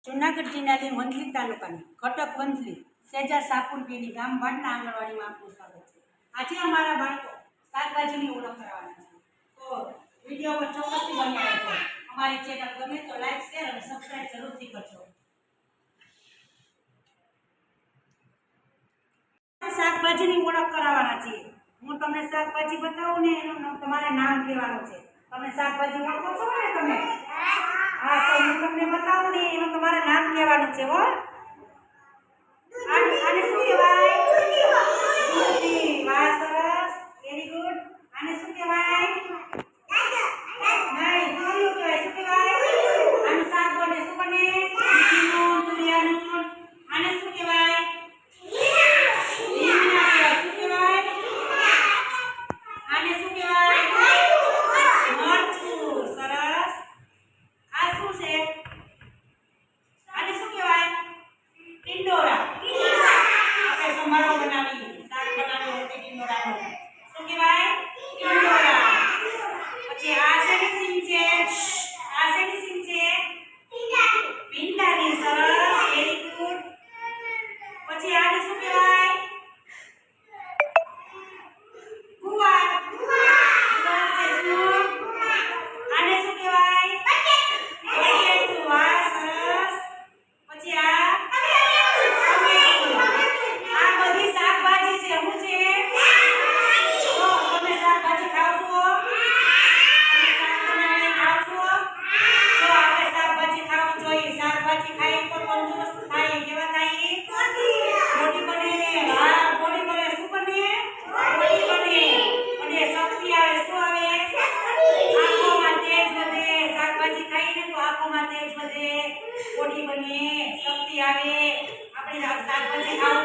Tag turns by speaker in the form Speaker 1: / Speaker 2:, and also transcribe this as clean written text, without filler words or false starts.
Speaker 1: જૂનાગઢ જિલ્લાની વંથલી તાલુકાની કટક વંથલી સેજા સાપુરપીની ગામ વાડના આંગણવાડીમાં આપનું સ્વાગત છે। આજે અમારા બાળકો શાકભાજીની ઓળખ કરવાના છે, તો વિડીયો પર ચોક્કસથી બન્યા રહેજો। અમારી ચેનલ ગમે તો લાઈક, શેર અને સબસ્ક્રાઇબ જરૂરથી કરજો। શાકભાજીની ઓળખ કરાવવાના છીએ। હું તમને શાકભાજી બતાવું ને એનું તમારે નામ કહેવાનું છે। તમે શાકભાજી ઓળખો છો ને તમે? હા, તો હું તમને બતાવું ને એનું તમારે નામ કહેવાનું છે હો। આને શું કહેવાય? દૂધી। વાહ, સરસ, વેરી ગુડ। આને શું કહેવાય? નહીં, દૂધિયું કહેવાય। શું કહેવાય? આનું શાક બને, શું બને? દૂધીનું, તુરિયાનું। આને શું કહેવાય? રીંગણા કહેવાય। શું કહેવાય? આને શું કહેવાય? મરચું। સરસ। આ શું છે? આને શું કહેવાય? ટિંડોરા। આપણે સંભારો બનાવી, શાક બનાવી હોય ટિંડોરાનો શું કહેવાય? ટિંડોરા। પછી આ શેની સિંગ છે? આ શેની સિંગ છે? ભીંડાની। સરસ, વેરી ગુડ। પછી આને શું કહેવાય? ગુવાર। ગુવાર છે શું? આને શું કહેવાય? બટેટું। વાહ, સરસ। પછી આ બધી શાકભાજી છે। શું છે? તો તમે શાકભાજી ખાવ છો? તમે શાક બનાવીને ખાવ છો? જો આપણે શાકભાજી ખાવું જોઈએ। શાકભાજી ખાઈએ તો તંદુરસ્ત થાય। કેવા થાય? બોડી બને। હા, બોડી બને। શું બને? બોડી બને અને શક્તિ આવે। શું આવે? આંખોમાં તેજ વધે। શાકભાજી ખાઈએ તો આંખોમાં તેજ વધે, બોડી બને, શક્તિ આવે। આપણે શાકભાજી ખાવ